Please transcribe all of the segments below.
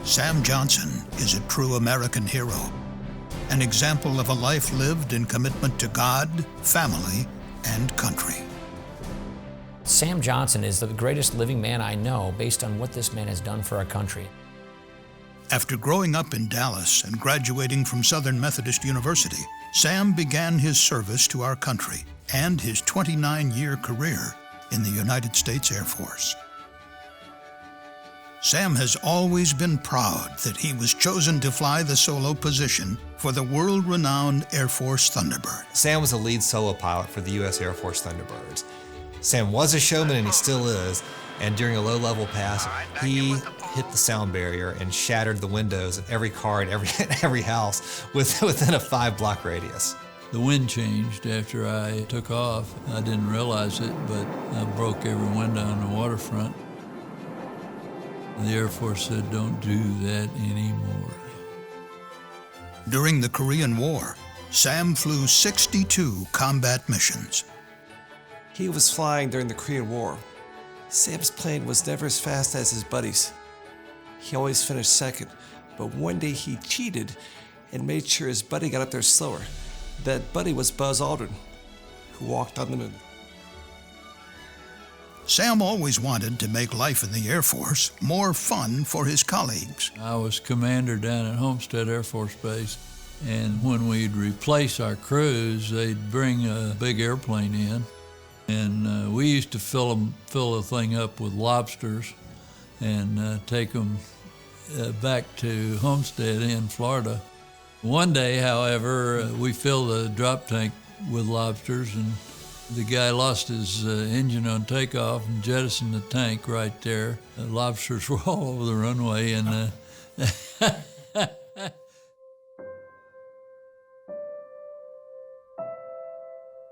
Sam Johnson is a true American hero, an example of a life lived in commitment to God, family, and country. Sam Johnson is the greatest living man I know based on what this man has done for our country. After growing up in Dallas and graduating from Southern Methodist University, Sam began his service to our country and his 29-year career in the United States Air Force. Sam has always been proud that he was chosen to fly the solo position for the world-renowned Air Force Thunderbird. Sam was the lead solo pilot for the U.S. Air Force Thunderbirds. Sam was a showman, and he still is, and during a low-level pass, he hit the sound barrier and shattered the windows of every car in every house within a 5-block radius. The wind changed after I took off. I didn't realize it, but I broke every window on the waterfront. The Air Force said, "Don't do that anymore." During the Korean War, Sam flew 62 combat missions. He was flying during the Korean War. Sam's plane was never as fast as his buddies. He always finished second, but one day he cheated and made sure his buddy got up there slower. That buddy was Buzz Aldrin, who walked on the moon. Sam always wanted to make life in the Air Force more fun for his colleagues. I was commander down at Homestead Air Force Base, and when we'd replace our crews, they'd bring a big airplane in, and we used to fill the thing up with lobsters and take them back to Homestead in Florida. One day, however, we filled the drop tank with lobsters, and the guy lost his engine on takeoff and jettisoned the tank right there. The lobsters were all over the runway, and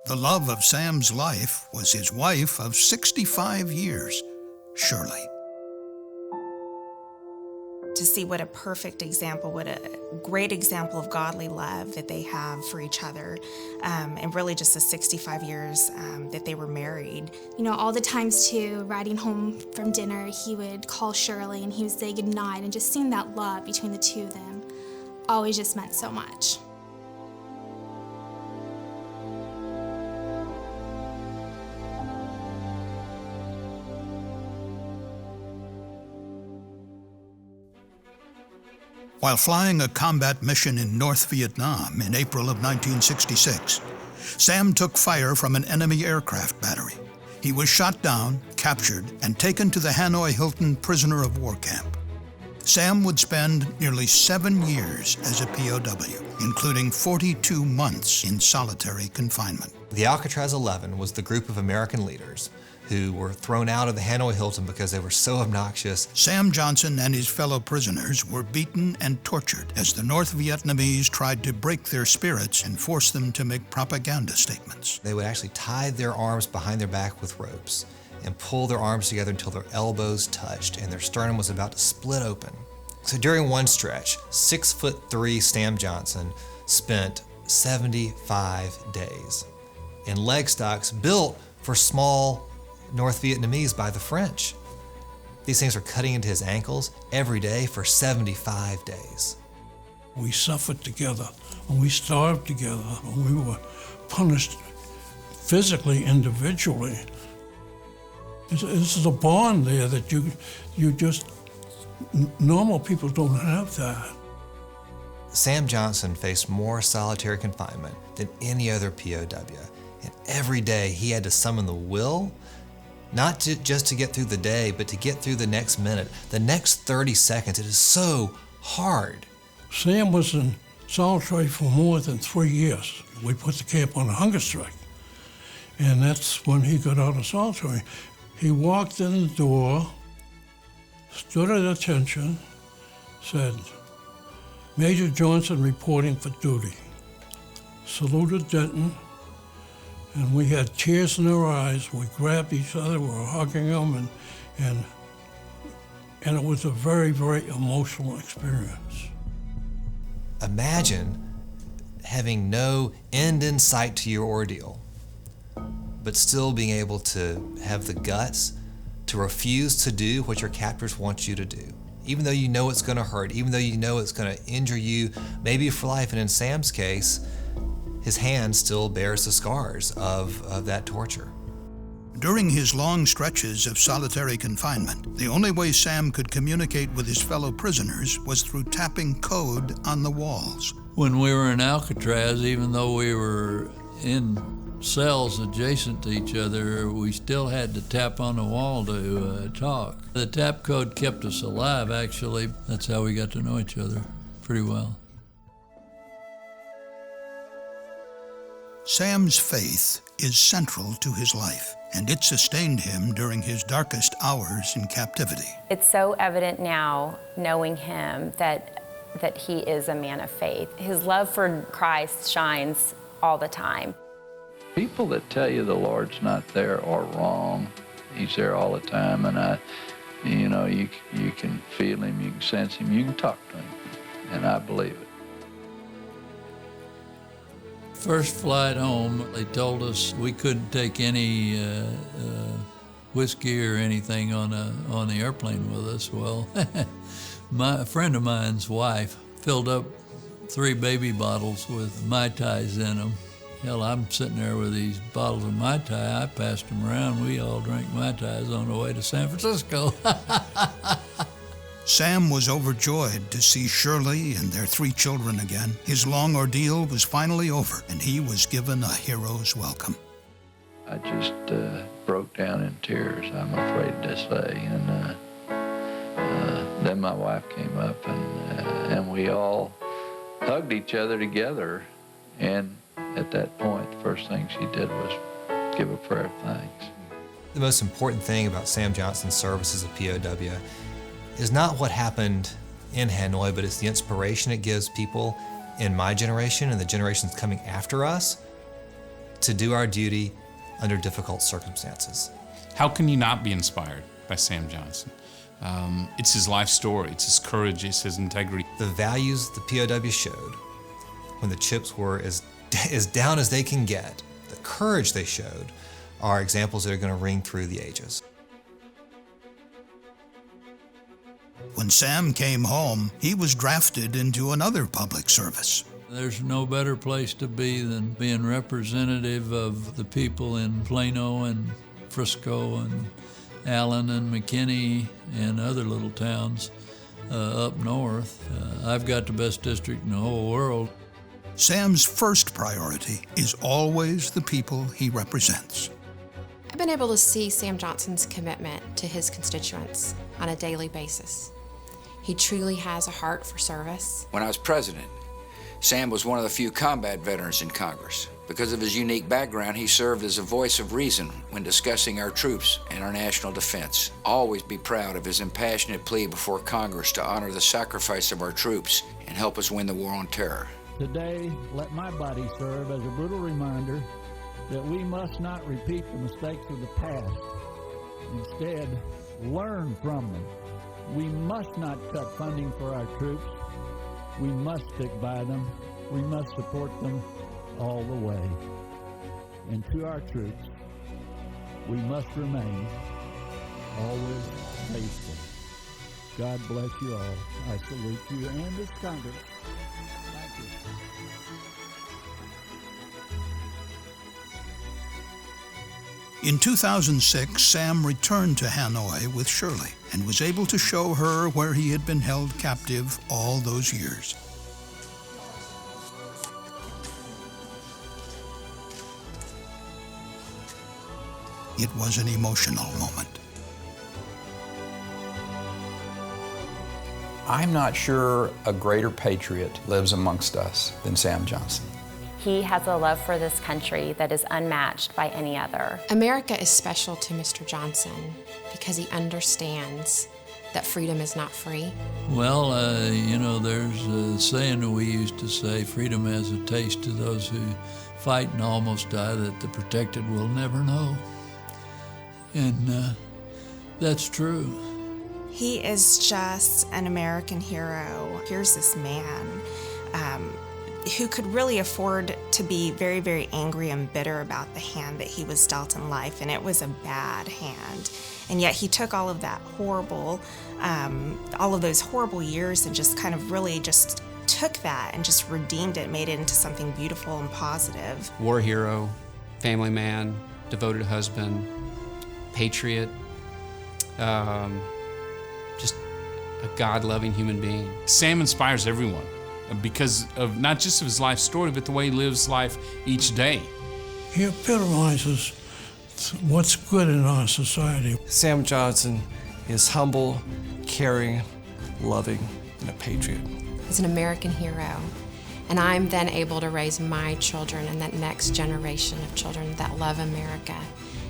The love of Sam's life was his wife of 65 years, Shirley. To see what a perfect example, what a great example of godly love that they have for each other, and really just the 65 years that they were married. You know, all the times too, riding home from dinner, he would call Shirley and he would say goodnight, and just seeing that love between the two of them always just meant so much. While flying a combat mission in North Vietnam in April of 1966, Sam took fire from an enemy aircraft battery. He was shot down, captured, and taken to the Hanoi Hilton prisoner of war camp. Sam would spend nearly 7 years as a POW, including 42 months in solitary confinement. The Alcatraz 11 was the group of American leaders who were thrown out of the Hanoi Hilton because they were so obnoxious. Sam Johnson and his fellow prisoners were beaten and tortured as the North Vietnamese tried to break their spirits and force them to make propaganda statements. They would actually tie their arms behind their back with ropes and pull their arms together until their elbows touched and their sternum was about to split open. So during one stretch, 6'3" Sam Johnson spent 75 days in leg stocks built for small North Vietnamese by the French. These things were cutting into his ankles every day for 75 days. We suffered together, and we starved together, and we were punished physically, individually. This is a bond there that you just, normal people don't have that. Sam Johnson faced more solitary confinement than any other POW, and every day he had to summon the will, not just to get through the day, but to get through the next minute, the next 30 seconds. It is so hard. Sam was in solitary for more than 3 years. We put the camp on a hunger strike, and that's when he got out of solitary. He walked in the door, stood at attention, said, "Major Johnson reporting for duty." Saluted Denton, and we had tears in our eyes. We grabbed each other, we were hugging him, and it was a very, very emotional experience. Imagine having no end in sight to your ordeal, but still being able to have the guts to refuse to do what your captors want you to do. Even though you know it's going to hurt, even though you know it's going to injure you, maybe for life, and in Sam's case, his hand still bears the scars of that torture. During his long stretches of solitary confinement, the only way Sam could communicate with his fellow prisoners was through tapping code on the walls. When we were in Alcatraz, even though we were in cells adjacent to each other, we still had to tap on the wall to talk. The tap code kept us alive, actually. That's how we got to know each other pretty well. Sam's faith is central to his life, and it sustained him during his darkest hours in captivity. It's so evident now, knowing him, that he is a man of faith. His love for Christ shines all the time. People that tell you the Lord's not there are wrong. He's there all the time, and you can feel him, you can sense him, you can talk to him, and I believe it. First flight home, they told us we couldn't take any whiskey or anything on the airplane with us. Well, a friend of mine's wife filled up 3 baby bottles with Mai Tais in them. Hell, I'm sitting there with these bottles of Mai Tai. I passed them around. We all drank Mai Tais on the way to San Francisco. Sam was overjoyed to see Shirley and their 3 children again. His long ordeal was finally over, and he was given a hero's welcome. I just broke down in tears, I'm afraid to say. And then my wife came up, and we all hugged each other together. And at that point, the first thing she did was give a prayer of thanks. The most important thing about Sam Johnson's service as a POW is not what happened in Hanoi, but it's the inspiration it gives people in my generation and the generations coming after us to do our duty under difficult circumstances. How can you not be inspired by Sam Johnson? It's his life story, it's his courage, it's his integrity. The values the POW showed when the chips were as down as they can get, the courage they showed, are examples that are going to ring through the ages. When Sam came home, he was drafted into another public service. There's no better place to be than being representative of the people in Plano and Frisco and Allen and McKinney and other little towns up north. I've got the best district in the whole world. Sam's first priority is always the people he represents. I've been able to see Sam Johnson's commitment to his constituents on a daily basis. He truly has a heart for service. When I was president, Sam was one of the few combat veterans in Congress. Because of his unique background, he served as a voice of reason when discussing our troops and our national defense. Always be proud of his impassionate plea before Congress to honor the sacrifice of our troops and help us win the war on terror. Today, let my body serve as a brutal reminder that we must not repeat the mistakes of the past. Instead, learn from them. We must not cut funding for our troops. We must stick by them. We must support them all the way. And to our troops, we must remain always faithful. God bless you all. I salute you and this Congress. Thank you. In 2006, Sam returned to Hanoi with Shirley and was able to show her where he had been held captive all those years. It was an emotional moment. I'm not sure a greater patriot lives amongst us than Sam Johnson. He has a love for this country that is unmatched by any other. America is special to Mr. Johnson because he understands that freedom is not free. Well, there's a saying that we used to say, freedom has a taste to those who fight and almost die that the protected will never know. And that's true. He is just an American hero. Here's this man who could really afford to be very, very angry and bitter about the hand that he was dealt in life, and it was a bad hand. And yet he took all of that horrible, all of those horrible years and just kind of really just took that and just redeemed it, made it into something beautiful and positive. War hero, family man, devoted husband, patriot, just a God-loving human being. Sam inspires everyone because of not just of his life story, but the way he lives life each day. He epitomizes what's good in our society. Sam Johnson is humble, caring, loving, and a patriot. He's an American hero, and I'm then able to raise my children and that next generation of children that love America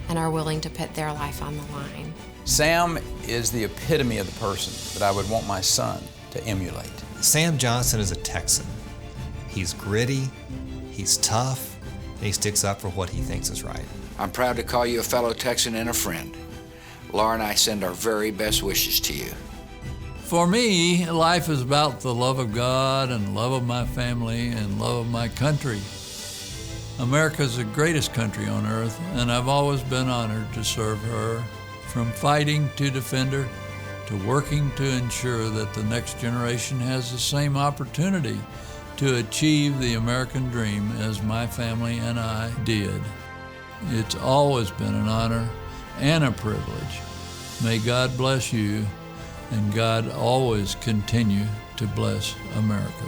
and are willing to put their life on the line. Sam is the epitome of the person that I would want my son to emulate. Sam Johnson is a Texan. He's gritty, he's tough, and he sticks up for what he thinks is right. I'm proud to call you a fellow Texan and a friend. Laura and I send our very best wishes to you. For me, life is about the love of God and love of my family and love of my country. America is the greatest country on earth, and I've always been honored to serve her. From fighting to defend her, to working to ensure that the next generation has the same opportunity to achieve the American dream as my family and I did. It's always been an honor and a privilege. May God bless you, and God always continue to bless America.